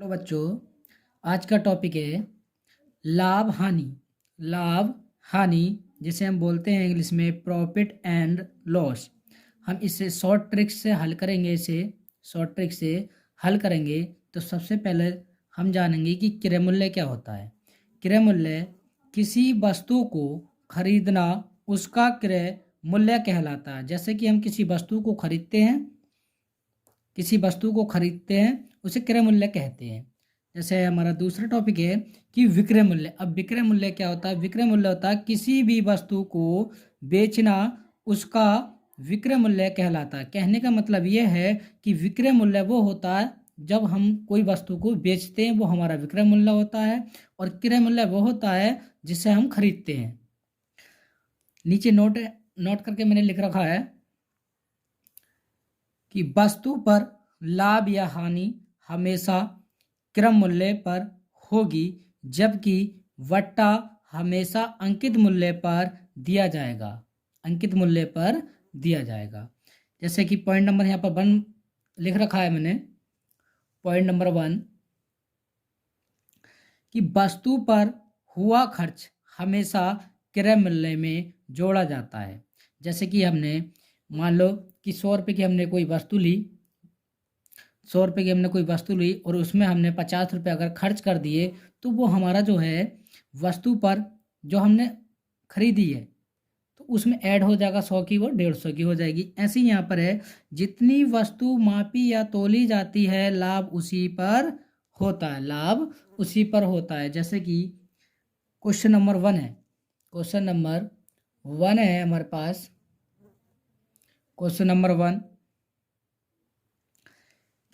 तो बच्चों, आज का टॉपिक है लाभ हानि। लाभ हानि जिसे हम बोलते हैं इंग्लिश में प्रॉफिट एंड लॉस। हम इसे शॉर्ट ट्रिक से हल करेंगे। तो सबसे पहले हम जानेंगे कि क्रय मूल्य क्या होता है। क्रय मूल्य किसी वस्तु को खरीदना, उसका क्रय मूल्य कहलाता है। जैसे कि हम किसी वस्तु को खरीदते हैं उसे क्रय मूल्य कहते हैं। जैसे हमारा दूसरा टॉपिक है कि विक्रय मूल्य। अब विक्रय मूल्य क्या होता है? विक्रय मूल्य होता है किसी भी वस्तु को बेचना, उसका विक्रय मूल्य कहलाता है। कहने का मतलब यह है कि विक्रय मूल्य वो होता है जब हम कोई वस्तु को बेचते हैं, वो हमारा विक्रय मूल्य होता है। और क्रय मूल्य वो होता है जिसे हम खरीदते हैं। नीचे नोट करके मैंने लिख रखा है कि वस्तु पर लाभ या हानि हमेशा क्रम मूल्य पर होगी, जबकि वट्टा हमेशा अंकित मूल्य पर दिया जाएगा। जैसे कि पॉइंट नंबर यहाँ पर 1 लिख रखा है मैंने। पॉइंट नंबर 1 कि वस्तु पर हुआ खर्च हमेशा क्रय मूल्य में जोड़ा जाता है। जैसे कि हमने मान लो कि 100 रुपये की हमने कोई वस्तु ली और उसमें हमने 50 रुपये अगर खर्च कर दिए, तो वो हमारा जो है वस्तु पर जो हमने खरीदी है तो उसमें ऐड हो जाएगा 100 की, वो 150 की हो जाएगी। ऐसे ही यहाँ पर है, जितनी वस्तु मापी या तोली जाती है लाभ उसी पर होता है। जैसे कि क्वेश्चन नंबर 1 है हमारे पास। क्वेश्चन नंबर 1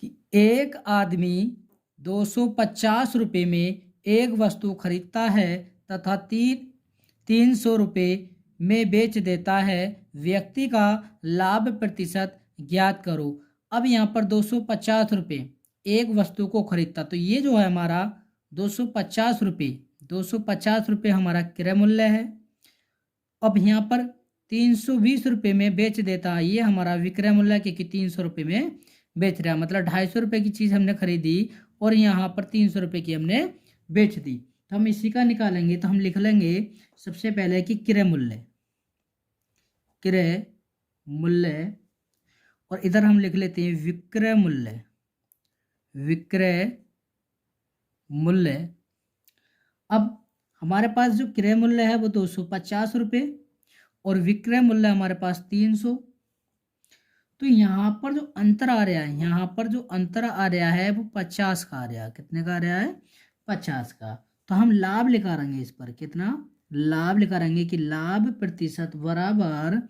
कि एक आदमी 250 रुपये में एक वस्तु खरीदता है तथा 300 रुपये में बेच देता है। व्यक्ति का लाभ प्रतिशत ज्ञात करो। अब यहाँ पर 250 रुपये एक वस्तु को खरीदता, तो ये जो है हमारा 250 रुपये हमारा क्रय मूल्य है। अब यहाँ पर 320 रुपये में बेच देता है, ये हमारा विक्रय मूल्य, क्योंकि 300 रुपये में बेच रहा है। मतलब 250 रुपये की चीज़ हमने खरीदी और यहाँ पर 300 रुपये की हमने बेच दी। तो हम इसी का निकालेंगे। तो हम लिख लेंगे सबसे पहले कि क्रय मूल्य, और इधर हम लिख लेते हैं विक्रय मूल्य। अब हमारे पास जो क्रय मूल्य है वो 250 रुपये और विक्रय मूल्य हमारे पास 300। तो यहाँ पर जो अंतर आ रहा है वो 50 का आ रहा है। कितने का आ रहा है? 50 का। तो हम लाभ निकालेंगे इस पर। कितना लाभ निकालेंगे कि लाभ प्रतिशत बराबर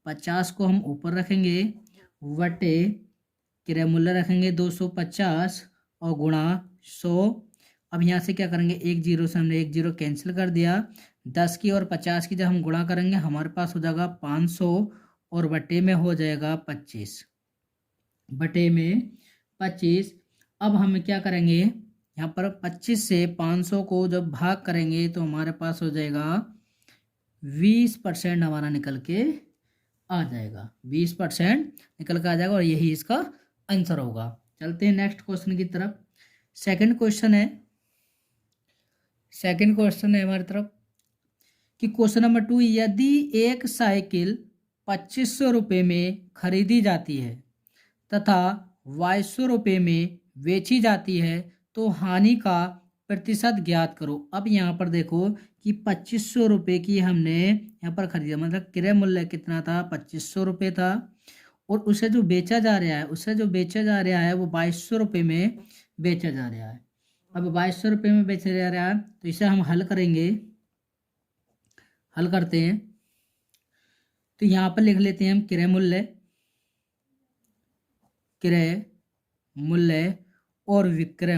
50 को हम ऊपर रखेंगे, वटे क्रय मूल्य रखेंगे 250 और गुणा 100। अब यहाँ से क्या करेंगे, एक जीरो से हमने एक जीरो कैंसिल कर दिया। 10 की और 50 की जब हम गुणा करेंगे हमारे पास हो जाएगा 500 और बटे में हो जाएगा 25। अब हम क्या करेंगे, यहाँ पर 25 से 500 को जब भाग करेंगे तो हमारे पास हो जाएगा 20% हमारा निकल के आ जाएगा। 20% निकल के आ जाएगा और यही इसका आंसर होगा। चलते हैं नेक्स्ट क्वेश्चन की तरफ। सेकंड क्वेश्चन है हमारी तरफ कि क्वेश्चन नंबर 2, यदि एक साइकिल 2500 रुपये में खरीदी जाती है तथा 2200 रुपये में बेची जाती है तो हानि का प्रतिशत ज्ञात करो। अब यहाँ पर देखो कि 2500 रुपये की हमने यहाँ पर खरीदा, मतलब क्रय मूल्य कितना था? 2500 रुपये था। और उसे जो बेचा जा रहा है वो 2200 रुपये में बेचा जा रहा है। अब 2200 रुपये में बेचा जा रहा है तो इसे हम हल करते हैं। तो यहाँ पर लिख लेते हैं हम क्रय मूल्य और विक्रय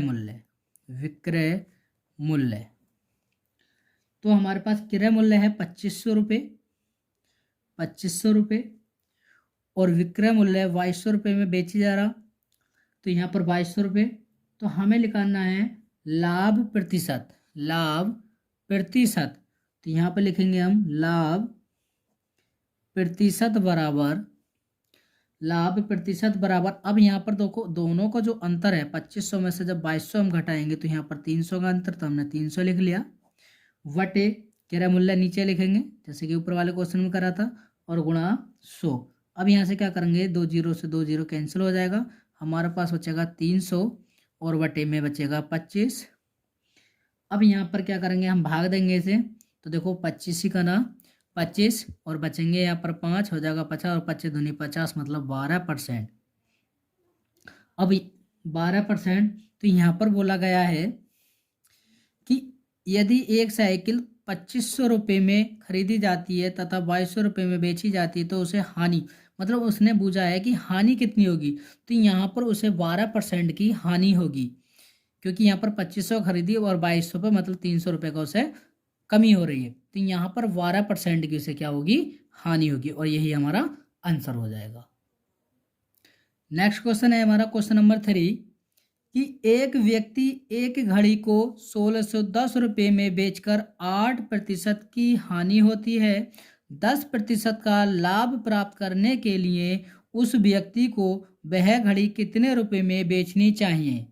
मूल्य। तो हमारे पास क्रय मूल्य है 2500 रुपये और विक्रय मूल्य 2200 रुपये में बेची जा रहा, तो यहाँ पर 2200 रुपये। तो हमें निकालना है लाभ प्रतिशत। तो यहाँ पर लिखेंगे हम लाभ प्रतिशत बराबर लाभ प्रतिशत बराबर, अब यहाँ पर देखो दोनों का जो अंतर है 2500 में से जब 2200 हम घटाएंगे तो यहाँ पर 300 का अंतर, तो हमने 300 लिख लिया, वटे क्रय मूल्य नीचे लिखेंगे जैसे कि ऊपर वाले क्वेश्चन में करा था, और गुणा 100। अब यहाँ से क्या करेंगे, 2 जीरो से 2 जीरो कैंसिल हो जाएगा, हमारे पास बचेगा 300 और वटे में बचेगा 25। अब यहाँ पर क्या करेंगे, हम भाग देंगे इसे, तो देखो 25 ही का ना 25 और बचेंगे यहाँ पर 5 हो जाएगा 50 और 25 दूनी 50 मतलब 12%। अब 12%, तो यहाँ पर बोला गया है कि यदि एक साइकिल 2500 रुपये में खरीदी जाती है तथा 2200 रुपये में बेची जाती है तो उसे हानि, मतलब उसने बूझा है कि हानि कितनी होगी, तो यहाँ पर उसे 12% की हानि होगी, क्योंकि यहाँ पर 2500 खरीदी और 2200 पे मतलब 300 रुपये का उसे कमी हो रही है, तो यहाँ पर 12% की उसे क्या होगी, हानि होगी, और यही हमारा आंसर हो जाएगा। नेक्स्ट क्वेश्चन है हमारा क्वेश्चन नंबर 3 कि एक व्यक्ति एक घड़ी को 1610 रुपये में बेचकर 8% की हानि होती है, 10% का लाभ प्राप्त करने के लिए उस व्यक्ति को वह घड़ी कितने रुपए में बेचनी चाहिए,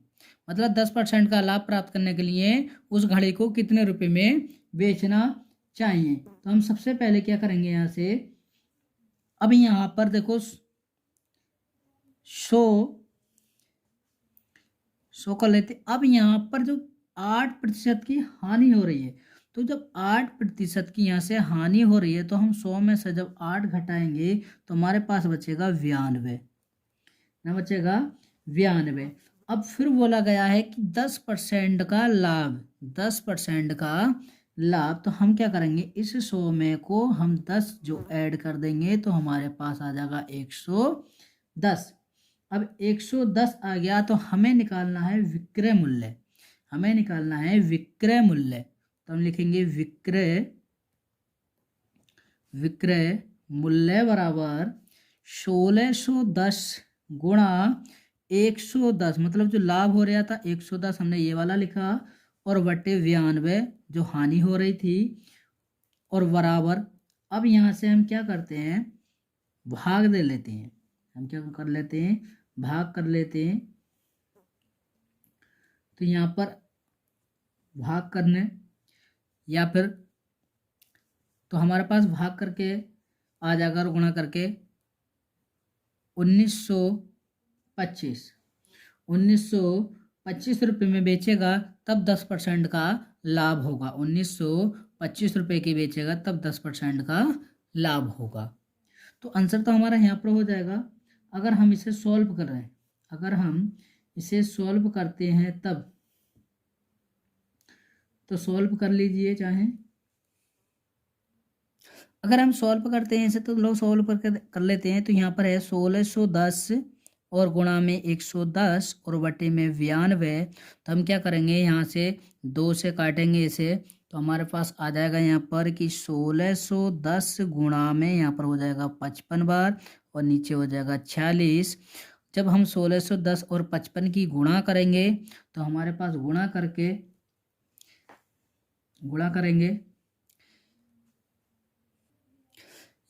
मतलब 10% का लाभ प्राप्त करने के लिए उस घड़ी को कितने रुपए में बेचना चाहिए। तो हम सबसे पहले क्या करेंगे, यहाँ से अब यहाँ पर देखो 100 कर लेते, अब यहाँ पर जो 8% की हानि हो रही है, तो जब 8% की यहाँ से हानि हो रही है तो हम 100 में से जब 8 घटाएंगे तो हमारे पास बचेगा 92, ना बचेगा 92। अब फिर बोला गया है कि 10% का लाभ, 10% का लाभ, तो हम क्या करेंगे, इस 100 में को हम 10 जो ऐड कर देंगे तो हमारे पास आ जाएगा 110। अब 110 आ गया तो हमें निकालना है विक्रय मूल्य, हमें निकालना है विक्रय मूल्य, तो हम लिखेंगे विक्रय मूल्य बराबर 1610 गुणा 110, मतलब जो लाभ हो रहा था 110 हमने ये वाला लिखा, और बटे 92 जो हानि हो रही थी, और बराबर, अब यहाँ से हम क्या करते हैं, भाग दे लेते हैं, हम क्या कर लेते हैं, भाग कर लेते हैं, तो यहाँ पर भाग करने या फिर तो हमारे पास भाग करके आ जाएगा और गुणा करके 1925 रुपये में बेचेगा तब 10% का लाभ होगा, 1925 रुपये की बेचेगा तब 10% का लाभ होगा। तो आंसर तो हमारा यहाँ पर हो जाएगा। अगर हम इसे सॉल्व कर रहे हैं, अगर हम इसे सॉल्व करते हैं तब, तो सॉल्व कर लीजिए चाहे, अगर हम सॉल्व करते हैं इसे तो लोग सॉल्व करके कर लेते हैं, तो यहाँ पर है 1610 और गुणा में 110 और बटे में 92, तो हम क्या करेंगे, यहाँ से 2 से काटेंगे इसे, तो हमारे पास आ जाएगा यहाँ पर कि 1610 गुणा में यहाँ पर हो जाएगा 55 बार और नीचे हो जाएगा 46। जब हम 1610 और 55 की गुणा करेंगे तो हमारे पास गुणा करेंगे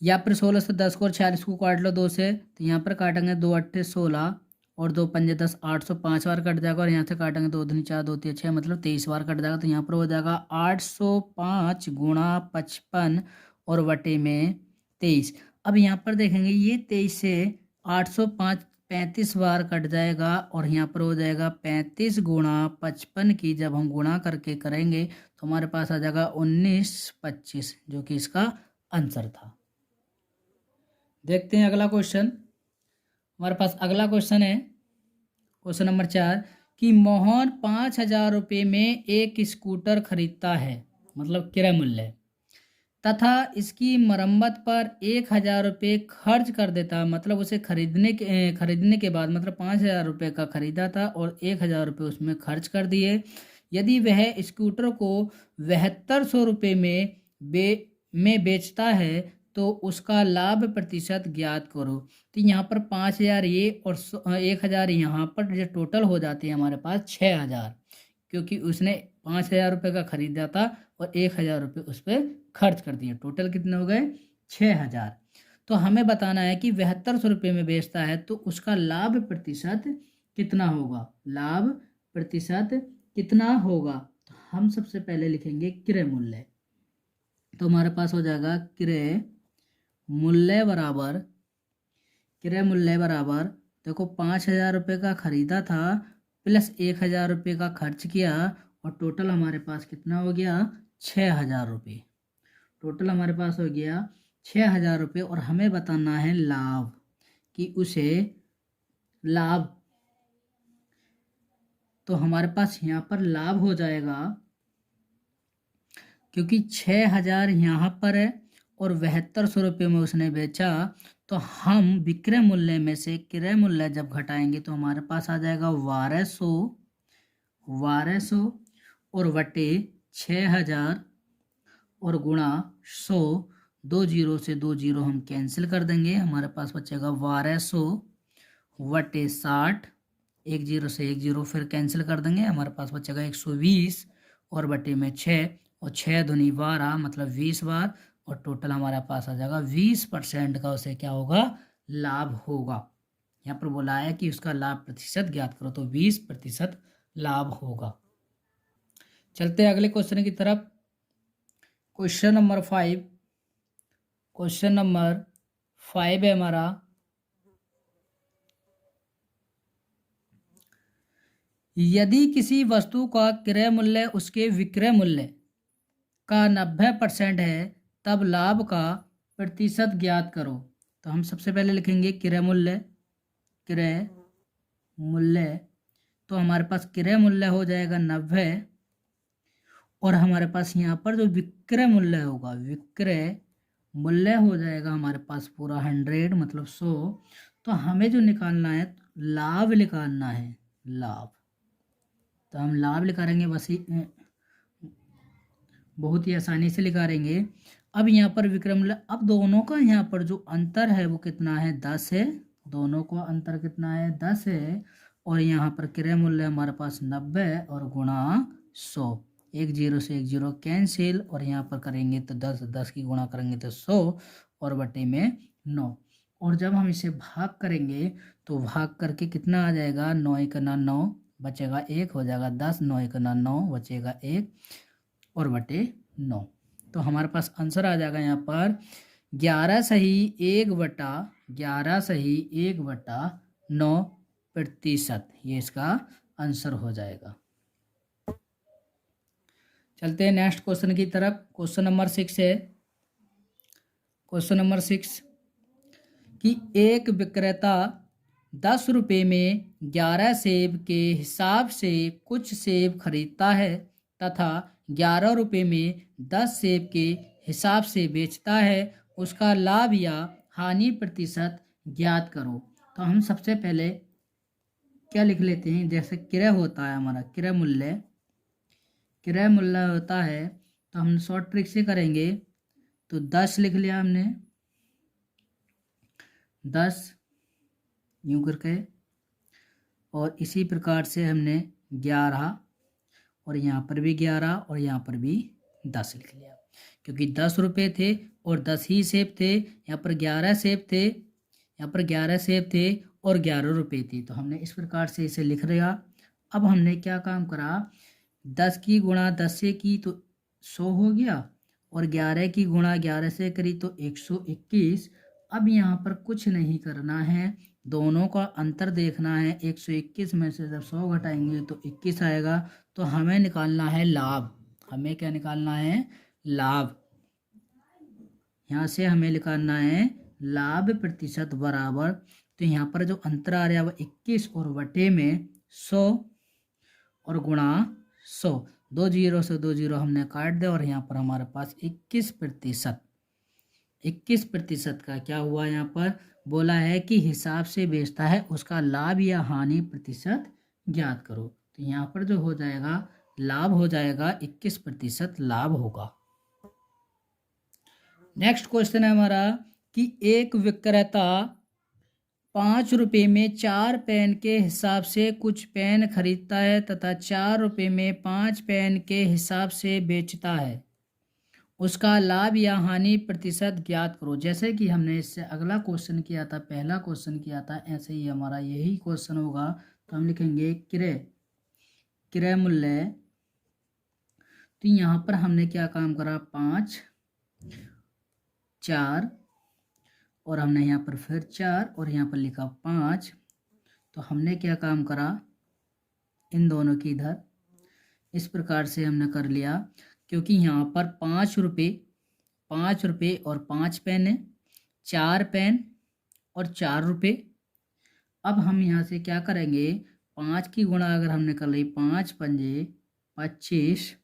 या फिर 1610 को और 46 को काट लो 2 से, तो यहाँ पर काटेंगे 2 अट्ठे 16 और 2 पंजे 10, 805 बार कट जाएगा, और यहाँ से काटेंगे 2 दूनी 4 2 3 6 मतलब 23 बार कट जाएगा, तो यहाँ पर हो जाएगा 805 गुणा 55 और बटे में 23। अब यहाँ पर देखेंगे ये 23 से 805 35 बार कट जाएगा, और यहाँ पर हो जाएगा 35 गुणा 55 की जब हम गुणा करके करेंगे तो हमारे पास आ जाएगा 1925, जो कि इसका आंसर था। देखते हैं अगला क्वेश्चन, हमारे पास अगला क्वेश्चन है क्वेश्चन नंबर 4 कि मोहन 5000 रुपये में एक स्कूटर खरीदता है, मतलब क्रय मूल्य, तथा इसकी मरम्मत पर 1000 रुपये खर्च कर देता, मतलब उसे खरीदने के बाद मतलब 5000 रुपये का खरीदा था और 1000 रुपये उसमें खर्च कर दिए। यदि वह स्कूटर को 7200 रुपये में बेचता है तो उसका लाभ प्रतिशत ज्ञात करो। तो यहाँ पर 5000 ये और 1000 यहाँ पर जो टोटल हो जाते हैं हमारे पास 6000, क्योंकि उसने 5000 रुपये का खरीदा था और 1000 रुपये उस पर खर्च कर दिए, टोटल कितने हो गए 6000। तो हमें बताना है कि 7200 में बेचता है तो उसका लाभ प्रतिशत कितना होगा, लाभ प्रतिशत कितना होगा। तो हम सबसे पहले लिखेंगे क्रय मूल्य। तो हमारे पास हो जाएगा क्रय मूल्य बराबर देखो 5,000 का खरीदा था प्लस 1,000 का खर्च किया और टोटल हमारे पास कितना हो गया 6,000 टोटल हमारे पास हो गया 6,000 और हमें बताना है लाभ कि उसे लाभ। तो हमारे पास यहाँ पर लाभ हो जाएगा क्योंकि 6,000 यहाँ पर है और 7200 में उसने बेचा, तो हम विक्रय मूल्य में से क्रय मूल्य जब घटाएंगे तो हमारे पास आ जाएगा 1200 और बटे 6,000 और गुणा 100, 2 जीरो से 2 जीरो हम कैंसिल कर देंगे, हमारे पास बचेगा 1200 बटे 60, 1 जीरो से 1 जीरो फिर कैंसिल कर देंगे, हमारे पास बचेगा 120 और बटे में 6 और 6 दूनी 12 मतलब 20 बार और टोटल हमारे पास आ जाएगा 20% का उसे क्या होगा लाभ होगा। यहाँ पर बोला है कि उसका लाभ प्रतिशत ज्ञात करो तो 20% लाभ होगा। चलते हैं अगले क्वेश्चन की तरफ। क्वेश्चन नंबर 5 है हमारा। यदि किसी वस्तु का क्रय मूल्य उसके विक्रय मूल्य का 90% है तब लाभ का प्रतिशत ज्ञात करो। तो हम सबसे पहले लिखेंगे क्रय मूल्य। तो हमारे पास क्रय मूल्य हो जाएगा 90 और हमारे पास यहाँ पर जो विक्रय मूल्य होगा विक्रय मूल्य हो जाएगा हमारे पास पूरा 100 मतलब 100। तो हमें जो निकालना है लाभ निकालना है, लाभ। तो हम लाभ निकालेंगे बस ही बहुत ही आसानी से निकालेंगे। अब यहाँ पर विक्रय मूल्य, अब दोनों का यहाँ पर जो अंतर है वो कितना है 10 है, दोनों का अंतर कितना है 10 है और यहाँ पर क्रय मूल्य हमारे पास 90 और गुणा 100, 1 जीरो से 1 जीरो कैंसिल और यहाँ पर करेंगे तो 10 की गुणा करेंगे तो 100 और बटे में 9 और जब हम इसे भाग करेंगे तो भाग करके कितना आ जाएगा 9 एक 9 बचेगा 1 हो जाएगा 10, 9 एक 9 बचेगा 1 और बटे 9। तो हमारे पास आंसर आ जाएगा यहाँ पर 11 सही 1/9%, ये इसका आंसर हो जाएगा। चलते हैं नेक्स्ट क्वेश्चन की तरफ। क्वेश्चन नंबर 6 है। क्वेश्चन नंबर 6 कि एक विक्रेता 10 रुपये में 11 सेब के हिसाब से कुछ सेब खरीदता है तथा 11 रुपये में 10 सेब के हिसाब से बेचता है, उसका लाभ या हानि प्रतिशत ज्ञात करो। तो हम सबसे पहले क्या लिख लेते हैं, जैसे क्रय होता है हमारा क्रय मूल्य होता है तो हम शॉर्ट ट्रिक से करेंगे। तो 10 लिख लिया हमने, 10 यूँ करके और इसी प्रकार से हमने 11 और यहाँ पर भी 11 और यहाँ पर भी 10 लिख लिया क्योंकि 10 रुपये थे और 10 ही सेब थे। यहाँ पर 11 सेब थे, यहाँ पर 11 सेब थे और 11 रुपये थी। तो हमने इस प्रकार से इसे लिख लिया। अब हमने क्या काम करा, 10 की गुणा 10 से की तो 100 हो गया और 11 की गुणा 11 से करी तो 121। अब यहाँ पर कुछ नहीं करना है, दोनों का अंतर देखना है। 121 में से जब 100 घटाएंगे तो 21 आएगा। तो हमें निकालना है लाभ, हमें क्या निकालना है लाभ। यहाँ से हमें निकालना है लाभ प्रतिशत बराबर, तो यहाँ पर जो अंतर आ रहा है वो 21 और बटे में 100 और गुणा 100, 2 जीरो से 2 जीरो हमने काट दिया और यहाँ पर हमारे पास 21% का क्या हुआ, यहाँ पर बोला है कि हिसाब से बेचता है, उसका लाभ या हानि प्रतिशत ज्ञात करो। तो यहाँ पर जो हो जाएगा लाभ हो जाएगा 21% लाभ होगा। नेक्स्ट क्वेश्चन है हमारा कि एक विक्रेता 5 रुपये में 4 पेन के हिसाब से कुछ पेन खरीदता है तथा 4 रुपये में 5 पेन के हिसाब से बेचता है, उसका लाभ या हानि प्रतिशत ज्ञात करो। जैसे कि हमने इससे अगला क्वेश्चन किया था, पहला क्वेश्चन किया था, ऐसे ही हमारा यही क्वेश्चन होगा। तो हम लिखेंगे क्रय मूल्य। तो यहाँ पर हमने क्या काम करा, 5 4 और हमने यहाँ पर फिर 4 और यहाँ पर लिखा 5। तो हमने क्या काम करा, इन दोनों की इधर इस प्रकार से हमने कर लिया, क्योंकि यहाँ पर 5 रुपये और 5 पेन है, 4 पेन और 4 रुपये। अब हम यहाँ से क्या करेंगे, 5 की गुणा अगर हमने कर ली, 5 पंजे 25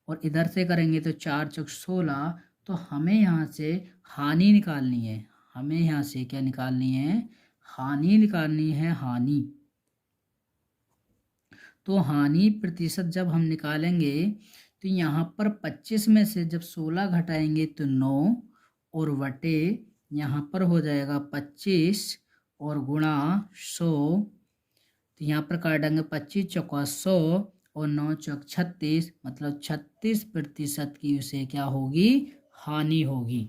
और इधर से करेंगे तो 4 चौक 16। तो हमें यहाँ से हानि निकालनी है। हमें यहाँ से क्या निकालनी है, हानि निकालनी है, हानि। तो हानि प्रतिशत जब हम निकालेंगे तो यहाँ पर 25 में से जब 16 घटाएंगे तो 9 और वटे यहाँ पर हो जाएगा 25 और गुणा 100। तो यहाँ पर काटेंगे 25 चौका 100 और 9 चौक 36, मतलब 36% की उसे क्या होगी, हानि होगी।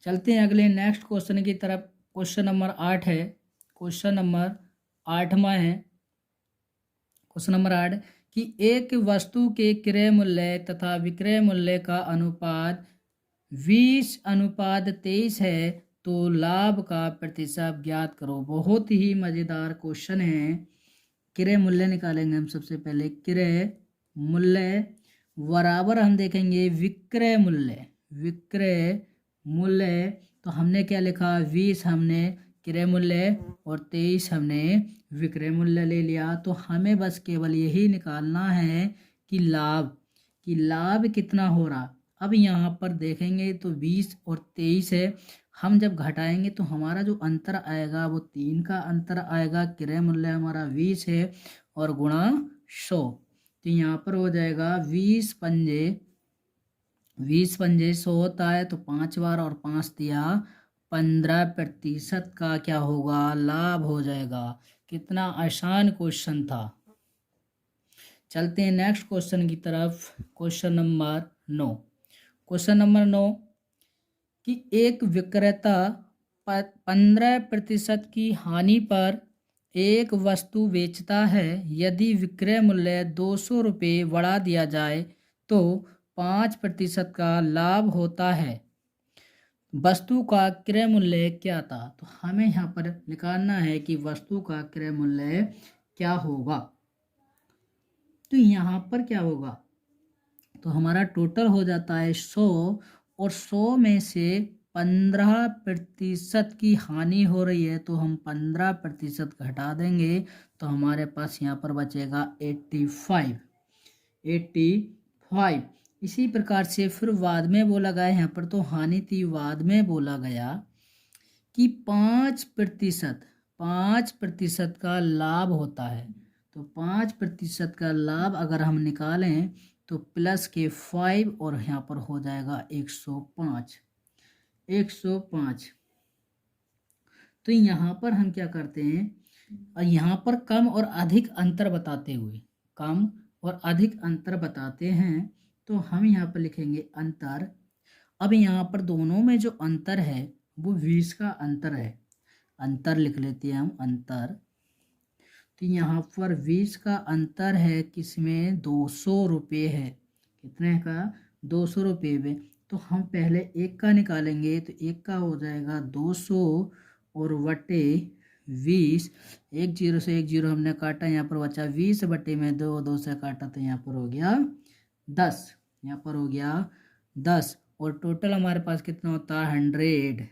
चलते हैं अगले नेक्स्ट क्वेश्चन की तरफ। क्वेश्चन नंबर 8 है। क्वेश्चन नंबर 8वां है। क्वेश्चन नंबर 8 कि एक वस्तु के क्रय मूल्य तथा विक्रय मूल्य का अनुपात 20:23 है, तो लाभ का प्रतिशत ज्ञात करो। बहुत ही मज़ेदार क्वेश्चन है। क्रय मूल्य निकालेंगे हम सबसे पहले। क्रय मूल्य बराबर हम देखेंगे विक्रय मूल्य। विक्रय मूल्य तो हमने क्या लिखा, 20 हमने क्रय मूल्य और 23 हमने विक्रय मूल्य ले लिया। तो हमें बस केवल यही निकालना है कि लाभ कितना हो रहा। अब यहाँ पर देखेंगे तो 20 और 23 है। हम जब घटाएंगे तो हमारा जो अंतर आएगा वो 3 का अंतर आएगा। क्रय मूल्य हमारा 20 है और गुणा 100। तो यहाँ पर हो जाएगा 20 पंजे 100 होता है, तो 5 बार और 5 दिया 15% का क्या होगा, लाभ हो जाएगा। कितना आसान क्वेश्चन था। चलते हैं नेक्स्ट क्वेश्चन की तरफ। Question number 9। क्वेश्चन नंबर 9 कि एक विक्रेता 15% की हानि पर एक वस्तु बेचता है। यदि विक्रय मूल्य 200 रुपये बढ़ा दिया जाए तो 5% का लाभ होता है। वस्तु का क्रय मूल्य क्या था। तो हमें यहाँ पर निकालना है कि वस्तु का क्रय मूल्य क्या होगा। तो यहाँ पर क्या होगा, तो हमारा टोटल हो जाता है 100 और 100 में से 15% की हानि हो रही है, तो हम 15% घटा देंगे तो हमारे पास यहाँ पर बचेगा 85। इसी प्रकार से फिर बाद में बोला गया, यहाँ पर तो हानि थी, बाद में बोला गया कि 5% का लाभ होता है। तो 5% का लाभ अगर हम निकालें तो प्लस के 5 और यहाँ पर हो जाएगा 105। तो यहाँ पर हम क्या करते हैं, और यहाँ पर कम और अधिक अंतर बताते हैं, तो हम यहाँ पर लिखेंगे अंतर। अब यहाँ पर दोनों में जो अंतर है वो 20 का अंतर है। अंतर लिख लेते हैं हम, अंतर। तो यहाँ पर 20 का अंतर है, किसमें, 200 रुपये है। कितने का, 200 रुपये में। तो हम पहले एक का निकालेंगे, तो एक का हो जाएगा 200 और वटे 20। 1 0 से 1 0 हमने काटा, यहाँ पर बचा 20 बटे में 2 से काटा, तो यहाँ पर हो गया 10। यहाँ पर हो गया 10 और टोटल हमारे पास कितना होता है, 100।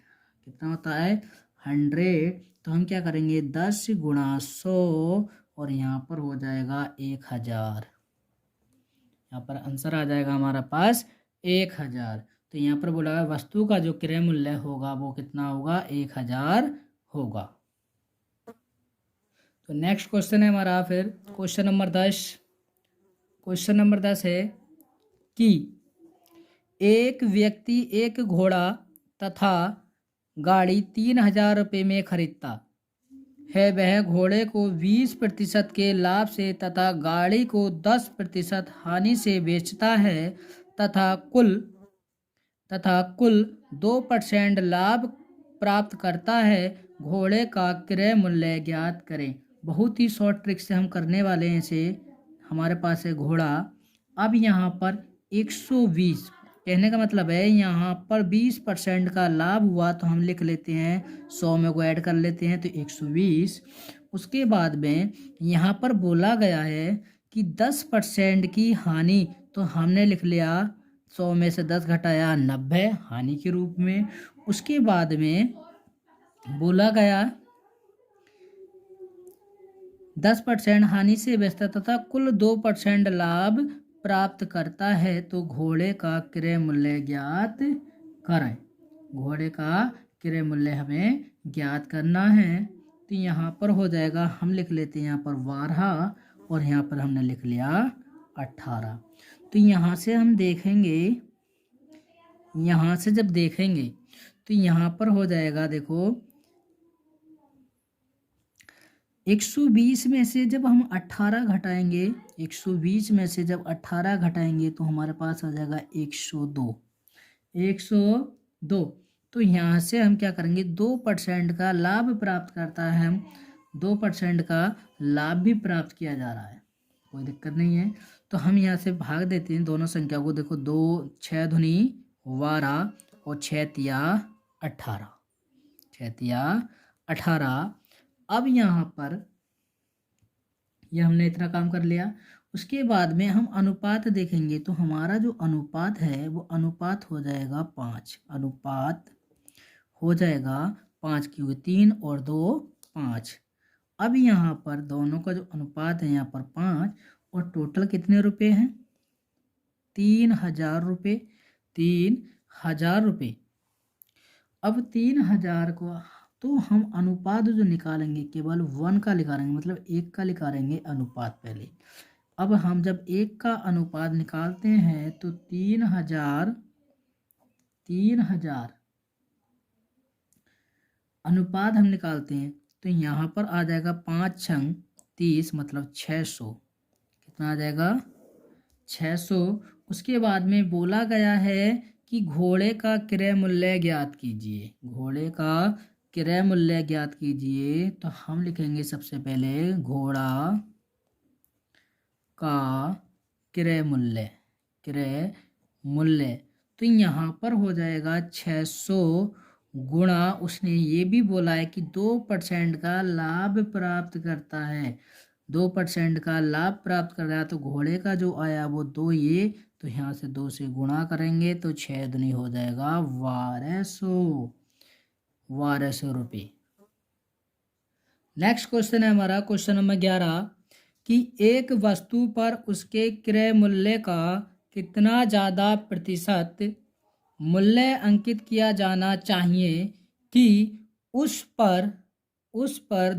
कितना होता है, 100। तो हम क्या करेंगे, 10 गुणा 100 और यहाँ पर हो जाएगा 1000। यहाँ पर आंसर आ जाएगा हमारा पास 1000। तो यहाँ पर बोला है वस्तु का जो क्रय मूल्य होगा वो कितना होगा, 1000 होगा। तो नेक्स्ट क्वेश्चन है हमारा फिर क्वेश्चन नंबर 10। क्वेश्चन नंबर 10 है कि एक व्यक्ति एक घोड़ा तथा गाड़ी 3000 रुपये में खरीदता है। वह घोड़े को 20% के लाभ से तथा गाड़ी को 10% हानि से बेचता है। तथा कुल 2% लाभ प्राप्त करता है, घोड़े का क्रय मूल्य ज्ञात करें। बहुत ही शॉर्ट ट्रिक से हम करने वाले हैं इसे। हमारे पास है घोड़ा। अब यहाँ पर 120, कहने का मतलब है यहाँ पर 20% का लाभ हुआ तो हम लिख लेते हैं 100 में को ऐड कर लेते हैं तो 120। उसके बाद में यहाँ पर बोला गया है कि 10% की हानि, तो हमने लिख लिया 100 में से 10 घटाया 90 हानि के रूप में। उसके बाद में बोला गया 10% हानि से बचता तथा कुल 2% लाभ प्राप्त करता है, तो घोड़े का क्रय मूल्य ज्ञात करें। घोड़े का क्रय मूल्य हमें ज्ञात करना है। तो यहाँ पर हो जाएगा, हम लिख लेते हैं यहाँ पर 12 और यहाँ पर हमने लिख लिया 18। तो यहाँ से हम देखेंगे, यहाँ से जब देखेंगे तो यहाँ पर हो जाएगा, देखो 120 में से जब हम 18 घटाएंगे, 120 में से जब 18 घटाएंगे तो हमारे पास आ जाएगा 102। तो यहाँ से हम क्या करेंगे, 2% का लाभ प्राप्त करता है, हम 2% का लाभ भी प्राप्त किया जा रहा है, कोई दिक्कत नहीं है। तो हम यहाँ से भाग देते हैं दोनों संख्या को। देखो 2 6 दूनी 12 और 6 तिया 18, 6 तिया 18। अब यहाँ पर यह हमने इतना काम कर लिया। उसके बाद में हम अनुपात देखेंगे तो हमारा जो अनुपात है वो अनुपात हो जाएगा 5, अनुपात हो जाएगा 5, क्योंकि 3 और 2 5। अब यहाँ पर दोनों का जो अनुपात है यहाँ पर 5 और टोटल कितने रुपए हैं, 3000 रुपये, 3000 रुपये। अब 3000 को तो हम अनुपात जो निकालेंगे केवल 1 का निकालेंगे, मतलब 1 का निकालेंगे अनुपात पहले। अब हम जब 1 का अनुपात निकालते हैं तो 3000 अनुपात हम निकालते हैं तो यहाँ पर आ जाएगा 5 छंग 30, मतलब 600। कितना आ जाएगा, 600। उसके बाद में बोला गया है कि घोड़े का क्रय मूल्य ज्ञात कीजिए, घोड़े का क्रय मूल्य ज्ञात कीजिए। तो हम लिखेंगे सबसे पहले घोड़ा का क्रय मूल्य। तो यहाँ पर हो जाएगा 600 गुणा, उसने ये भी बोला है कि 2% का लाभ प्राप्त करता है, 2% का लाभ प्राप्त कर रहा है, तो घोड़े का जो आया वो 2, ये तो यहाँ से 2 से गुणा करेंगे तो 6 दूनी हो जाएगा 1200 रुपये। नेक्स्ट क्वेश्चन है हमारा क्वेश्चन नंबर 11 कि एक वस्तु पर उसके क्रय मूल्य का कितना ज़्यादा प्रतिशत मूल्य अंकित किया जाना चाहिए कि उस पर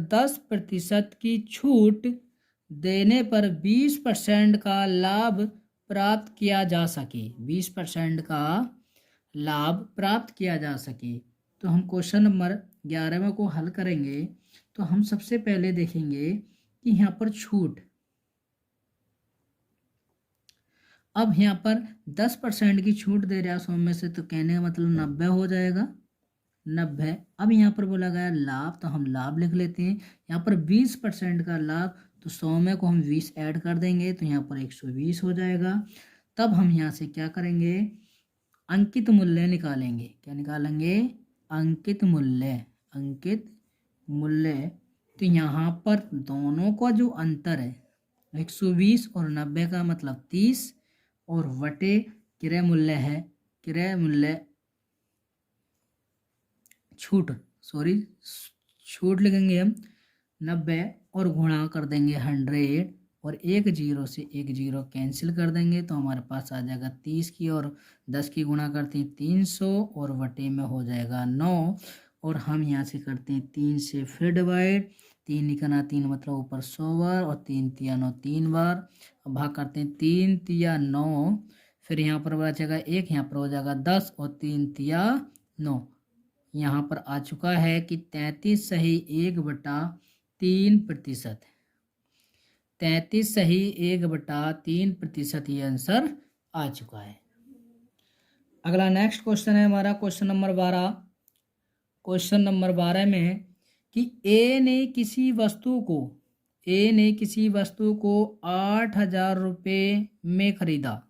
10% की छूट देने पर 20% का लाभ प्राप्त किया जा सके, 20% का लाभ प्राप्त किया जा सके। तो हम क्वेश्चन नंबर 11वें को हल करेंगे तो हम सबसे पहले देखेंगे कि यहाँ पर छूट, अब यहाँ पर 10% की छूट दे रहा है 100 में से, तो कहने का मतलब 90 हो जाएगा, 90। अब यहाँ पर बोला गया लाभ, तो हम लाभ लिख लेते हैं। यहाँ पर 20% का लाभ, तो 100 में को हम 20 ऐड कर देंगे तो यहाँ पर 120 हो जाएगा। तब हम यहाँ से क्या करेंगे, अंकित मूल्य निकालेंगे। क्या निकालेंगे, अंकित मूल्य। तो यहाँ पर दोनों का जो अंतर है 120 और 90 का मतलब 30 और वटे क्रय मूल्य है, क्रय मूल्य छूट लिखेंगे हम 90 और गुणा कर देंगे 100 और एक जीरो से एक जीरो कैंसिल कर देंगे तो हमारे पास आ जाएगा 30 की और 10 की गुणा करते हैं 300 और वटे में हो जाएगा 9 और हम यहाँ से करते हैं 3 से फिर डिवाइड, 3 निकलना 3 मतलब ऊपर 100 बार और 3 तिया 9 3 बार। अब भाग करते हैं 3 तिया 9, फिर यहाँ पर बचेगा 1, यहाँ पर हो जाएगा 10 और 3 तिया 9। यहाँ पर आ चुका है कि 33 सही 1/3%, 33 सही 1/3% ये आंसर आ चुका है। अगला नेक्स्ट क्वेश्चन है हमारा क्वेश्चन नंबर 12। क्वेश्चन नंबर 12 में है कि ए ने किसी वस्तु को 8,000 रुपये में खरीदा।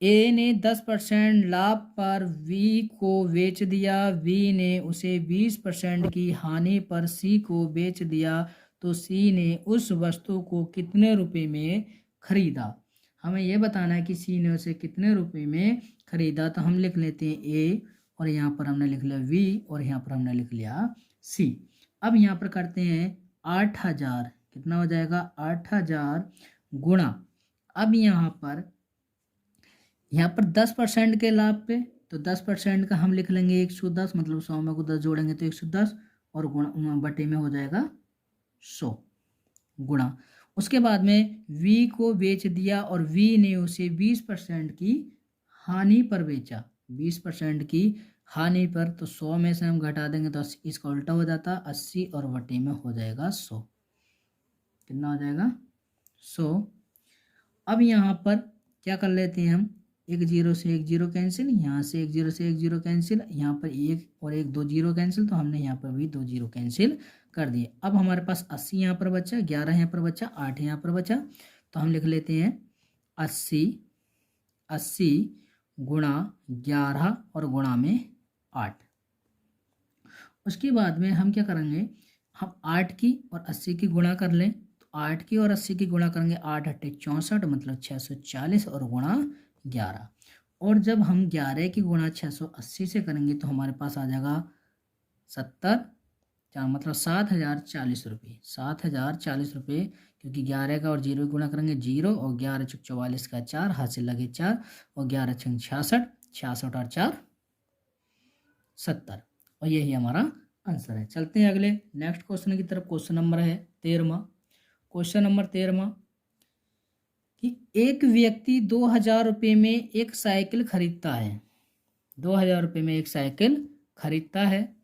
ए ने 10% लाभ पर वी को बेच दिया। वी ने उसे 20% की हानि पर सी को बेच दिया। तो सी ने उस वस्तु को कितने रुपए में खरीदा। हमें यह बताना है कि सी ने उसे कितने रुपए में खरीदा। तो हम लिख लेते हैं ए, और यहाँ पर हमने लिख लिया वी, और यहाँ पर हमने लिख लिया सी। अब यहाँ पर करते हैं 8,000, कितना हो जाएगा 8,000 गुणा, अब यहाँ पर 10% के लाभ पे, तो 10% का हम लिख लेंगे 110, मतलब 100 में को 10 जोड़ेंगे तो 110, और गुणा बटे में हो जाएगा 100 गुणा। उसके बाद में v को बेच दिया और v ने उसे 20% की हानि पर बेचा। 20% की हानि पर, तो 100 में से हम घटा देंगे तो इसका उल्टा हो जाता, 80 और बटे में हो जाएगा 100। कितना हो जाएगा 100। अब यहाँ पर क्या कर लेते हैं हम, एक जीरो से एक जीरो कैंसिल, यहाँ से एक जीरो से एक जीरो कैंसिल, यहाँ पर एक और एक 2 जीरो कैंसिल, तो हमने यहाँ पर भी 2 जीरो कैंसिल कर दिए। अब हमारे पास 80 यहाँ पर बचा, 11 यहाँ पर बचा, 8 यहाँ पर बचा, तो हम लिख लेते हैं 80 गुणा 11 और गुणा में 8। उसके बाद में हम क्या करेंगे, हम 8 की और 80 की गुणा कर लें, तो 8 की और 80 की गुणा करेंगे, 8 8 64, मतलब 640 और गुणा 11। और जब हम 11 की गुणा 680 से करेंगे तो हमारे पास आ जाएगा 70, मतलब 7,040 रुपये। 7,040 रुपये, क्योंकि 11 का और 0 गुणा करेंगे 0, और 11 छक 44 का 4, हाथ से लगे 4, और 11 छक 66, 66 और 4 70, और यही हमारा आंसर है। चलते हैं अगले नेक्स्ट क्वेश्चन की तरफ। क्वेश्चन नंबर है 13। क्वेश्चन नंबर 13 कि एक व्यक्ति 2,000 रुपये में एक साइकिल खरीदता है। 2,000 रुपये में एक साइकिल खरीदता है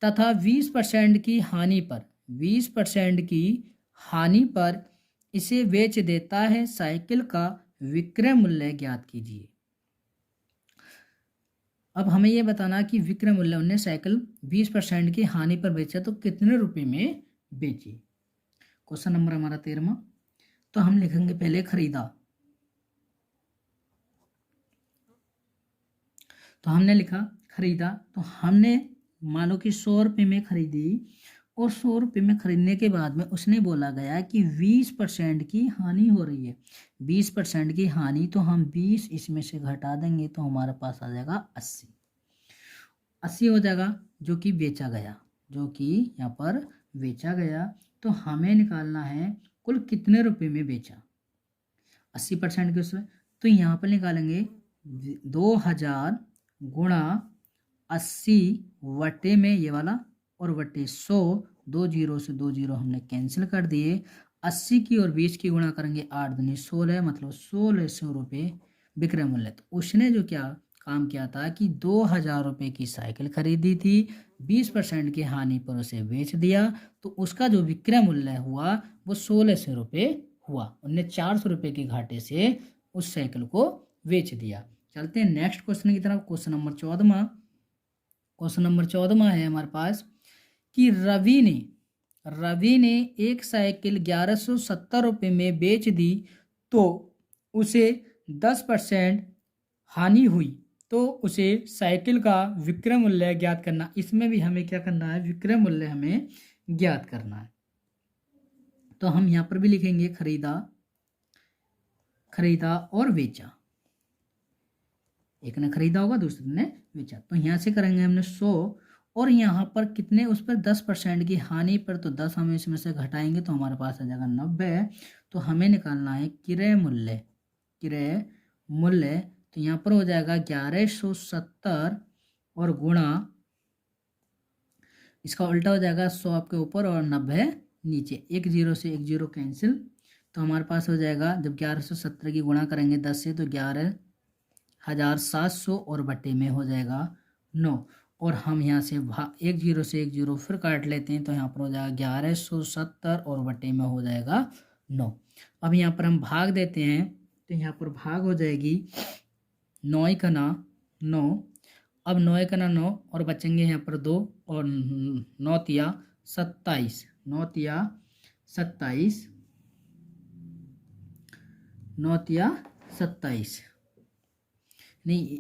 तथा 20% की हानि पर, 20% की हानि पर इसे बेच देता है। साइकिल का विक्रय मूल्य ज्ञात कीजिए। अब हमें यह बताना कि विक्रय मूल्य, उन्हें साइकिल 20% की हानि पर बेचा तो कितने रुपए में बेची। क्वेश्चन नंबर हमारा 13। तो हम लिखेंगे पहले खरीदा, तो हमने लिखा खरीदा, तो हमने मान लो कि 100 रुपये में खरीदी, और 100 रुपये में खरीदने के बाद में उसने बोला गया कि 20% की हानि हो रही है। 20% की हानि, तो हम 20 इसमें से घटा देंगे तो हमारे पास आ जाएगा 80 हो जाएगा, जो कि बेचा गया, जो कि यहाँ पर बेचा गया। तो हमें निकालना है कुल कितने रुपए में बेचा, 80% के उसमें। तो यहाँ पर निकालेंगे 2,000 गुणा 80 वटे में ये वाला, और वटे 100, 2 जीरो से 2 जीरो हमने कैंसिल कर दिए। 80 की और 20 की गुणा करेंगे, 8 दूनी 16, मतलब 1600 रुपये विक्रय मूल्य। तो उसने जो क्या काम किया था कि 2,000 रुपये की साइकिल खरीदी थी, 20% की हानि पर उसे बेच दिया, तो उसका जो विक्रय मूल्य हुआ वो 1600 रुपये हुआ। उन्हें 400 रुपये के घाटे से उस साइकिल को बेच दिया। चलते हैं नेक्स्ट क्वेश्चन की तरफ। Question number 14। क्वेश्चन नंबर 14 है हमारे पास कि रवि ने एक साइकिल 1170 रुपये में बेच दी, तो उसे 10% हानि हुई, तो उसे साइकिल का विक्रय मूल्य ज्ञात करना। इसमें भी हमें क्या करना है, विक्रय मूल्य हमें ज्ञात करना है। तो हम यहाँ पर भी लिखेंगे खरीदा और बेचा। एक ने खरीदा होगा, दूसरे ने बेचा। तो यहाँ से करेंगे हमने 100, और यहाँ पर कितने, उस पर 10% की हानि पर, तो 10 हम इसमें से घटाएंगे तो हमारे पास आ जाएगा 90। तो हमें निकालना है क्रय मूल्य। तो यहाँ पर हो जाएगा 1170, और गुणा, इसका उल्टा हो जाएगा 100 आपके ऊपर और 90 नीचे, एक जीरो से एक जीरो कैंसिल, तो हमारे पास हो जाएगा, जब 1170 की गुणा करेंगे 10 से तो 11,700, और बटे में हो जाएगा 9, और हम यहाँ से एक जीरो से एक जीरो फिर काट लेते हैं, तो यहाँ पर हो जाएगा 1170 और बटे में हो जाएगा 9। अब यहाँ पर हम भाग देते हैं, तो यहाँ पर भाग हो जाएगी 9 एकना 9, अब 9 एकना 9 और बचेंगे यहाँ पर 2 और 9 तिया 27, 9 तिया 27, 9 तिया 27, नहीं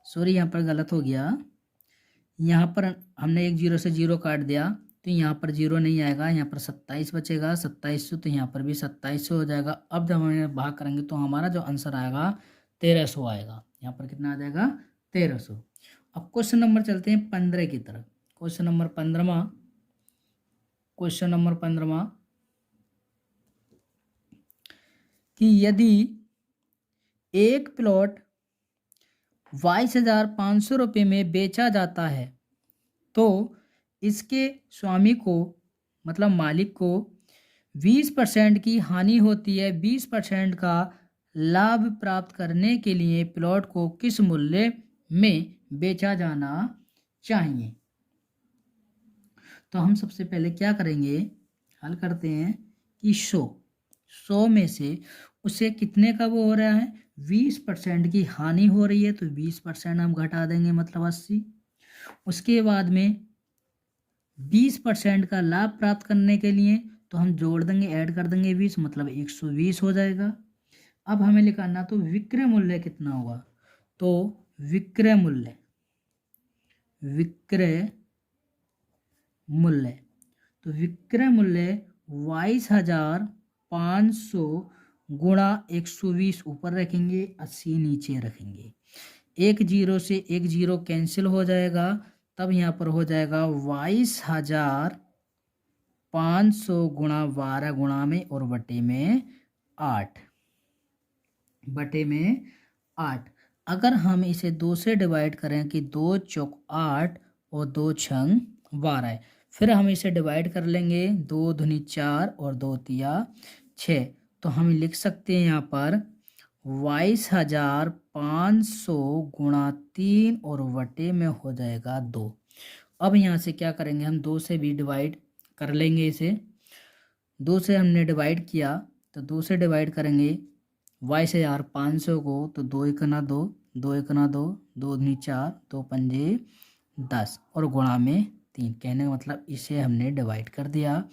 सॉरी यहाँ पर गलत हो गया, यहाँ पर हमने एक जीरो से जीरो काट दिया तो यहाँ पर जीरो नहीं आएगा, यहाँ पर 27 बचेगा, 2700, तो यहाँ पर भी 2700 हो जाएगा। अब जब हम भाग करेंगे तो हमारा जो आंसर आएगा 1300 आएगा। यहाँ पर कितना आ जाएगा 1300। अब क्वेश्चन नंबर चलते हैं 15 की तरफ। क्वेश्चन नंबर 15, क्वेश्चन नंबर 15 कि यदि एक प्लॉट 22,500 रुपये में बेचा जाता है तो इसके स्वामी को मतलब मालिक को 20% की हानि होती है। 20% का लाभ प्राप्त करने के लिए प्लॉट को किस मूल्य में बेचा जाना चाहिए। तो हम सबसे पहले क्या करेंगे, हल करते हैं कि 100 में से उसे कितने का वो हो रहा है, 20% की हानि हो रही है, तो 20% हम घटा देंगे मतलब 80। उसके बाद में 20% का लाभ प्राप्त करने के लिए तो हम जोड़ देंगे, ऐड कर देंगे 20, मतलब 120 हो जाएगा। अब हमें निकालना तो विक्रय मूल्य कितना होगा, तो विक्रय मूल्य, विक्रय मूल्य, तो विक्रय मूल्य 22,500 गुणा 120 ऊपर रखेंगे, 80 नीचे रखेंगे। एक जीरो से एक जीरो कैंसिल हो जाएगा, तब यहाँ पर हो जाएगा 22,500 गुणा 12 गुणा में और बटे में 8, बटे में 8। अगर हम इसे 2 से डिवाइड करें कि 2 चौक 8 और 2 छंग 12, फिर हम इसे डिवाइड कर लेंगे, 2 दूनी 4 और 2 तिया 6, तो हम लिख सकते हैं यहाँ पर 22,500 गुणा 3 और बटे में हो जाएगा 2। अब यहाँ से क्या करेंगे, हम 2 से भी डिवाइड कर लेंगे, इसे 2 से हमने डिवाइड किया तो 2 से डिवाइड करेंगे 22,500 को, तो 2 एकना 2, 2 एकना 2, 2 दूनी 4, 2 पंजे 10 और गुणा में 3, कहने का मतलब इसे हमने डिवाइड कर दिया।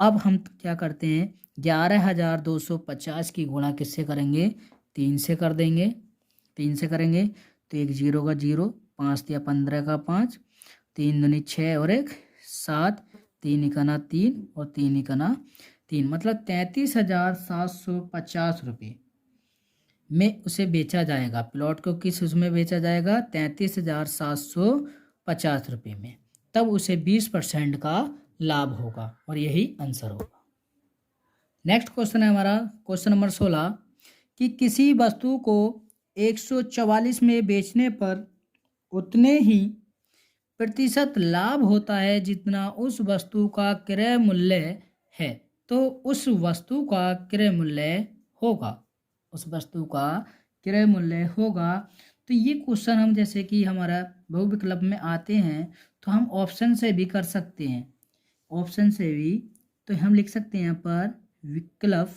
अब हम क्या करते हैं, 11,250 की गुणा किससे करेंगे, 3 से कर देंगे, 3 से करेंगे तो एक जीरो का जीरो, 5 या 15 का 5, 3 दूनी 6 और 1 7, 3 इकाना 3 और 3 इकाना 3, मतलब 33,750 रुपये में उसे बेचा जाएगा। प्लॉट को किस उसमें बेचा जाएगा, 33,750 रुपये में, तब उसे 20% का लाभ होगा और यही आंसर होगा। नेक्स्ट क्वेश्चन है हमारा क्वेश्चन नंबर 16 कि किसी वस्तु को 144 में बेचने पर उतने ही प्रतिशत लाभ होता है जितना उस वस्तु का क्रय मूल्य है, तो उस वस्तु का क्रय मूल्य होगा, उस वस्तु का क्रय मूल्य होगा। तो ये क्वेश्चन हम जैसे कि हमारा बहुविकल्प में आते हैं तो हम ऑप्शन से भी कर सकते हैं, ऑप्शन से भी, तो हम लिख सकते हैं यहाँ पर विकल्प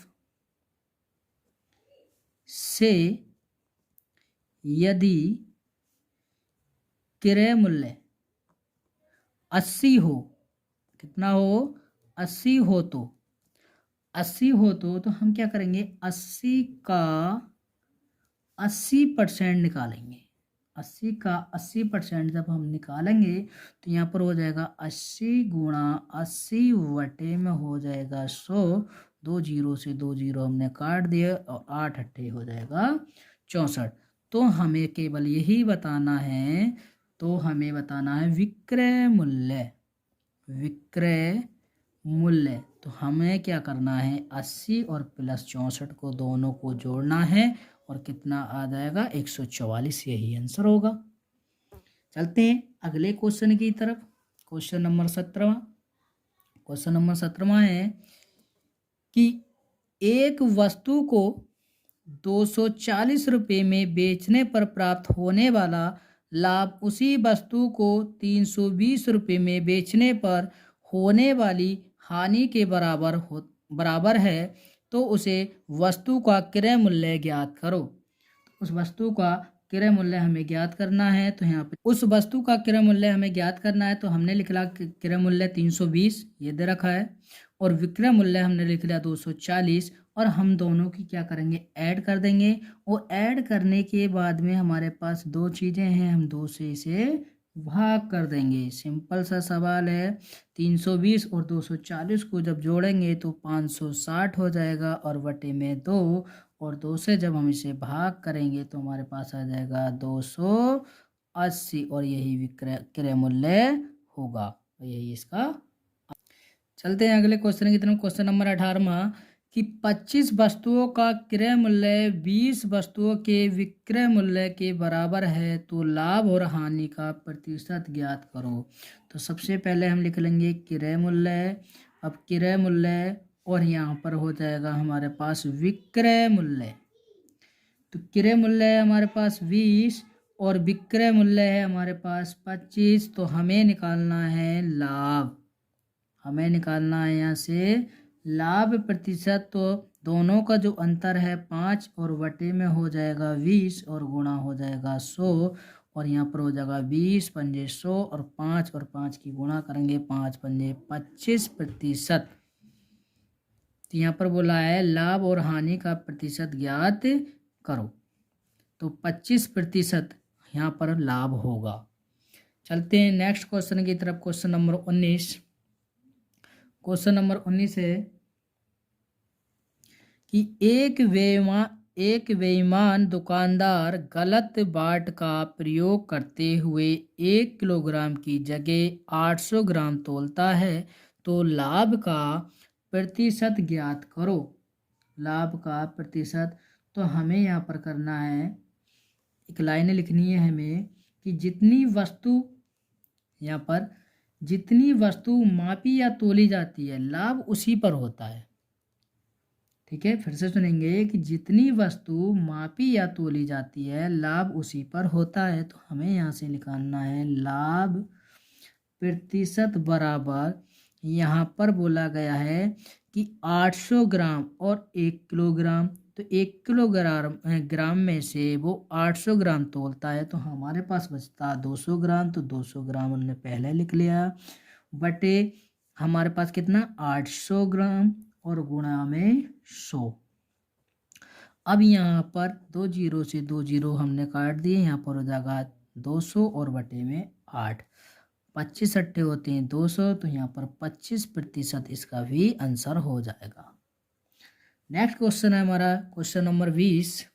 से यदि क्रय मूल्य 80 हो, कितना हो, 80 हो तो 80 हो तो हम क्या करेंगे, 80 का 80% निकालेंगे। 80 का 80% जब हम निकालेंगे तो यहाँ पर हो जाएगा 80 गुणा 80 बटे में हो जाएगा 100, 2 जीरो से 2 जीरो हमने काट दिए और 8 अट्ठे हो जाएगा 64। तो हमें केवल यही बताना है, तो हमें बताना है विक्रय मूल्य, विक्रय मूल्य। तो हमें क्या करना है, 80 और प्लस 64 को दोनों को जोड़ना है और कितना आ जाएगा 144, यही आंसर होगा। चलते हैं अगले क्वेश्चन की तरफ। क्वेश्चन नंबर 17, क्वेश्चन नंबर 17 है कि एक वस्तु को 240 रुपये में बेचने पर प्राप्त होने वाला लाभ उसी वस्तु को 320 रुपये में बेचने पर होने वाली हानि के बराबर है, तो उसे वस्तु का क्रय मूल्य ज्ञात करो। उस वस्तु का क्रय मूल्य हमें ज्ञात करना है। तो यहाँ पे उस वस्तु का क्रय मूल्य हमें ज्ञात करना है, तो हमने लिख लिया क्रय मूल्य 320 ये दे रखा है, और विक्रय मूल्य हमने लिख लिया 240, और हम दोनों की क्या करेंगे, ऐड कर देंगे। और ऐड करने के बाद में हमारे पास दो चीज़ें हैं, हम 2 से इसे भाग कर देंगे। सिंपल सा सवाल है। 320 और 240 को जब जोड़ेंगे तो 560 हो जाएगा, और बटे में 2, और 2 से जब हम इसे भाग करेंगे तो हमारे पास आ जाएगा 280, और यही विक्रय क्रय मूल्य होगा। यही इसका। चलते हैं अगले क्वेश्चन की तरफ। क्वेश्चन नंबर 18 कि 25 वस्तुओं का क्रय मूल्य 20 वस्तुओं के विक्रय मूल्य के बराबर है, तो लाभ और हानि का प्रतिशत ज्ञात करो। तो सबसे पहले हम लिख लेंगे क्रय मूल्य। अब क्रय मूल्य और यहाँ पर हो जाएगा हमारे पास विक्रय मूल्य। तो क्रय मूल्य है हमारे पास 20 और विक्रय मूल्य है हमारे पास 25। तो हमें निकालना है लाभ। हमें निकालना है यहाँ से लाभ प्रतिशत। तो दोनों का जो अंतर है 5 और बटे में हो जाएगा 20 और गुणा हो जाएगा 100, और यहाँ पर हो जाएगा 20 पंजे 100 और 5 की गुणा करेंगे 5 पंजे 25%। तो यहाँ पर बोला है लाभ और हानि का प्रतिशत ज्ञात करो। तो 25% यहाँ पर लाभ होगा। चलते हैं नेक्स्ट क्वेश्चन की तरफ। Question number 19। क्वेश्चन नंबर 19 है कि एक बेईमान दुकानदार गलत बाट का प्रयोग करते हुए 1 किलोग्राम की जगह 800 ग्राम तोलता है, तो लाभ का प्रतिशत ज्ञात करो। लाभ का प्रतिशत। तो हमें यहाँ पर करना है, एक लाइन लिखनी है हमें कि जितनी वस्तु मापी या तोली जाती है लाभ उसी पर होता है। ठीक है, फिर से सुनेंगे कि जितनी वस्तु मापी या तोली जाती है लाभ उसी पर होता है। तो हमें यहाँ से निकालना है लाभ प्रतिशत बराबर, यहाँ पर बोला गया है कि 800 ग्राम और 1 किलोग्राम। तो 1 किलोग्राम में से वो 800 ग्राम तोलता है, तो हमारे पास बचता 200 ग्राम। तो 200 ग्राम उन्होंने पहले लिख लिया, बटे हमारे पास कितना 800 ग्राम और गुणा में 100। अब यहाँ पर 2 जीरो से 2 जीरो हमने काट दिए, यहाँ पर हो जाएगा 200 और बटे में 8। 25 अट्ठे होते हैं 200, तो यहाँ पर 25% इसका भी आंसर हो जाएगा। नेक्स्ट क्वेश्चन है हमारा क्वेश्चन नंबर 20।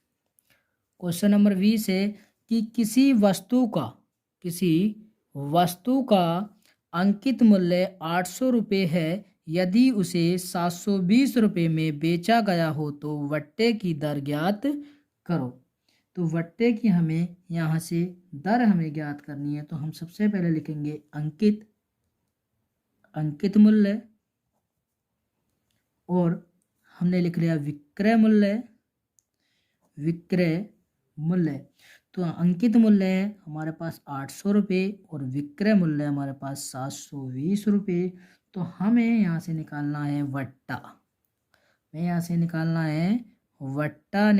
क्वेश्चन नंबर 20 है कि किसी वस्तु का अंकित मूल्य 800 रुपये है, यदि उसे 720 रुपये में बेचा गया हो तो वट्टे की दर ज्ञात करो। तो वट्टे की हमें यहाँ से दर हमें ज्ञात करनी है। तो हम सबसे पहले लिखेंगे अंकित मूल्य, और हमने लिख लिया विक्रय मूल्य। तो अंकित मूल्य है हमारे पास 800 रुपये और विक्रय मूल्य हमारे पास 720 रुपये। तो हमें यहाँ से निकालना है वट्टा। वट्टा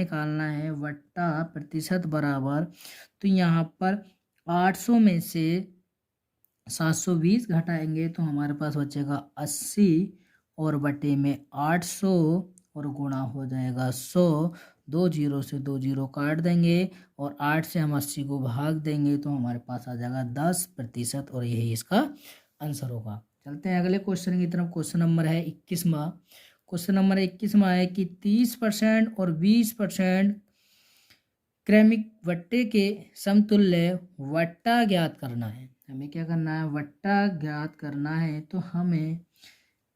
प्रतिशत बराबर। तो यहाँ पर 800 में से 720 घटाएंगे तो हमारे पास बचेगा 80, और बटे में 800 और गुणा हो जाएगा 100। 2 जीरो से 2 जीरो काट देंगे, और 8 से हम 80 को भाग देंगे तो हमारे पास आ जाएगा 10%, और यही इसका आंसर होगा। चलते हैं अगले क्वेश्चन की तरफ। क्वेश्चन नंबर है 21वां। क्वेश्चन नंबर 21वां है कि 30% और 20% क्रमिक वट्टे के समतुल्य वट्टा ज्ञात करना है। हमें क्या करना है, वट्टा ज्ञात करना है। तो हमें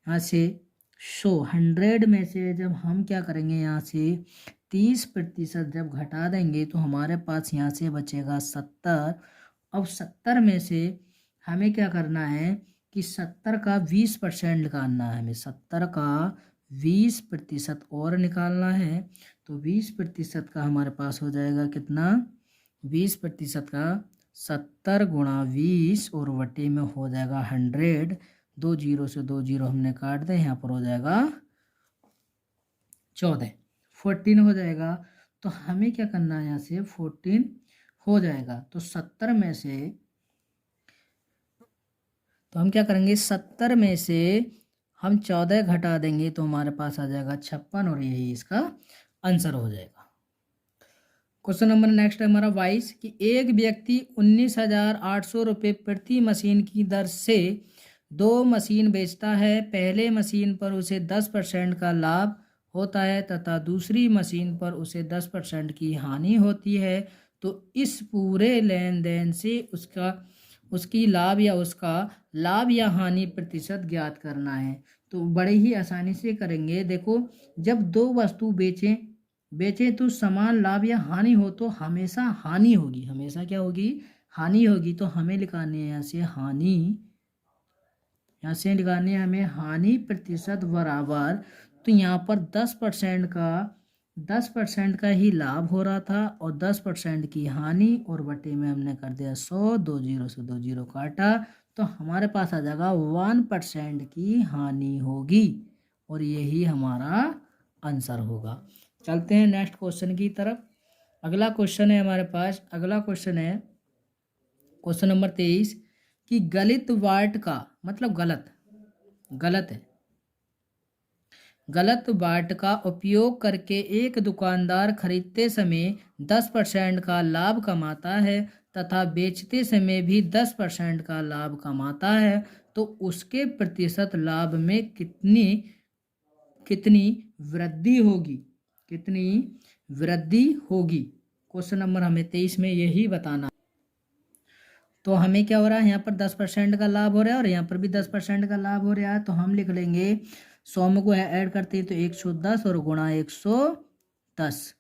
यहाँ से 100 में से जब हम क्या करेंगे, यहाँ से 30% जब घटा देंगे तो हमारे पास यहाँ से बचेगा 70। अब 70 में से हमें क्या करना है कि 70 का 20% निकालना है। हमें 70 का 20% और निकालना है। तो 20% का हमारे पास हो जाएगा कितना, 20% का 70 गुणा 20 और वटे में हो जाएगा 100। 2 जीरो से 2 जीरो हमने काट दें, यहाँ पर हो जाएगा 14 हो जाएगा। तो हमें क्या करना है, यहाँ से 14 हो जाएगा। तो 70 में से, तो हम क्या करेंगे, 70 में से हम 14 घटा देंगे तो हमारे पास आ जाएगा 56 और यही इसका आंसर हो जाएगा। क्वेश्चन नंबर नेक्स्ट है हमारा 22 कि एक व्यक्ति 19,800 रुपये प्रति मशीन की दर से 2 मशीन बेचता है। पहले मशीन पर उसे 10% का लाभ होता है तथा दूसरी मशीन पर उसे 10% की हानि होती है। तो इस पूरे लेन देन से उसका लाभ या हानि प्रतिशत ज्ञात करना है। तो बड़े ही आसानी से करेंगे। देखो, जब दो वस्तु बेचें तो समान लाभ या हानि हो तो हमेशा हानि होगी, हमेशा क्या होगी, हानि होगी। तो हमें लिखानी है यहाँ से हानि, यहाँ से निकालनी है हमें हानि प्रतिशत बराबर, तो यहाँ पर 10% का ही लाभ हो रहा था और 10% की हानि, और बटे में हमने कर दिया 100, 2 जीरो से 2 जीरो काटा, तो हमारे पास आ जाएगा 1% की हानि होगी और यही हमारा आंसर होगा। चलते हैं नेक्स्ट क्वेश्चन की तरफ। अगला क्वेश्चन है हमारे पास, अगला क्वेश्चन है क्वेश्चन नंबर 23 कि गलत बाट का मतलब गलत है, गलत बाट का उपयोग करके एक दुकानदार खरीदते समय 10% का लाभ कमाता है तथा बेचते समय भी 10% का लाभ कमाता है। तो उसके प्रतिशत लाभ में कितनी वृद्धि होगी, कितनी वृद्धि होगी। क्वेश्चन नंबर हमें 23 में यही बताना। तो हमें क्या हो रहा है, यहाँ पर 10% का लाभ हो रहा है और यहाँ पर भी 10% का लाभ हो रहा है। तो हम लिख लेंगे 100 में को ऐड करते हैं तो 110 और गुणा 110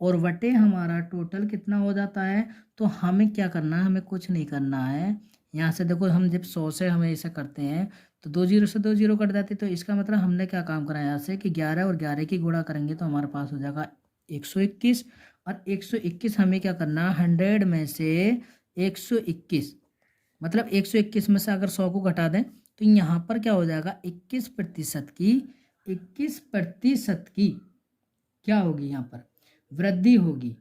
और वटे हमारा टोटल कितना हो जाता है। तो हमें क्या करना है, हमें कुछ नहीं करना है। यहाँ से देखो, हम जब 100 से हमें ऐसा करते हैं तो 2 जीरो से 2 जीरो कट जाते, तो इसका मतलब हमने क्या काम करा है यहाँ से कि 11 और 11 की गुणा करेंगे तो हमारे पास हो जाएगा 121 और 121 हमें क्या करना, 100 में से 121 मतलब 121 में से अगर 100 को घटा दें तो यहाँ पर क्या हो जाएगा, 21% की क्या होगी, यहाँ पर वृद्धि होगी।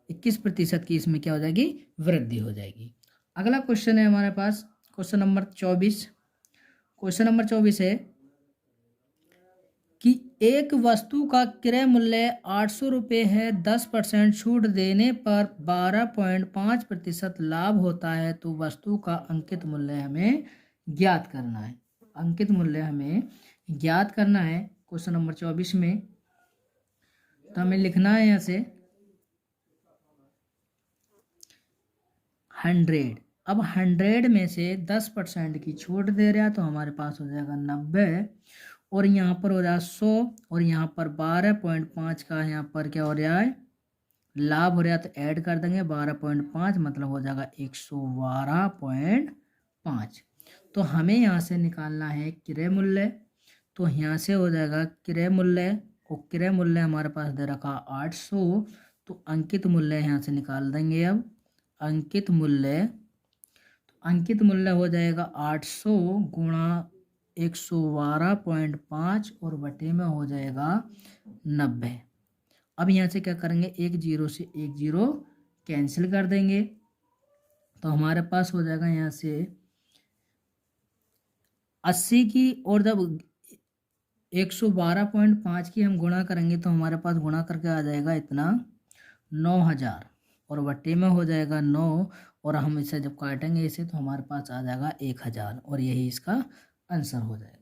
21% की इसमें क्या हो जाएगी, वृद्धि हो जाएगी। अगला क्वेश्चन है हमारे पास क्वेश्चन नंबर 24। क्वेश्चन नंबर 24 है कि एक वस्तु का क्रय मूल्य 800 रुपये है, 10% छूट देने पर 12.5% लाभ होता है। तो वस्तु का अंकित मूल्य हमें ज्ञात करना है, अंकित मूल्य हमें ज्ञात करना है क्वेश्चन नंबर 24 में। तो हमें लिखना है यहाँ से 100। अब 100 में से 10% की छूट दे रहा है तो हमारे पास हो जाएगा 90 और यहाँ पर हो रहा है 100 और यहाँ पर 12.5 का यहाँ पर क्या हो रहा है, लाभ हो रहा है। तो ऐड कर देंगे 12.5 मतलब हो जाएगा 112.5। तो हमें यहाँ से निकालना है क्रय मूल्य। तो यहाँ से हो जाएगा क्रय मूल्य, और क्रय मूल्य हमारे पास दे रखा 800। तो अंकित मूल्य यहाँ से निकाल देंगे। अब अंकित मूल्य, तो अंकित मूल्य हो जाएगा 800 गुणा 112.5 और बटे में हो जाएगा 90। अब यहाँ से क्या करेंगे, 1 जीरो से 1 जीरो कैंसिल कर देंगे तो हमारे पास हो जाएगा यहाँ से 80 की, और जब 112.5 की हम गुणा करेंगे तो हमारे पास गुणा करके आ जाएगा इतना 9000 और बट्टे में हो जाएगा 9 और हम इसे जब काटेंगे इसे तो हमारे पास आ जाएगा 1000 और यही इसका आंसर हो जाएगा।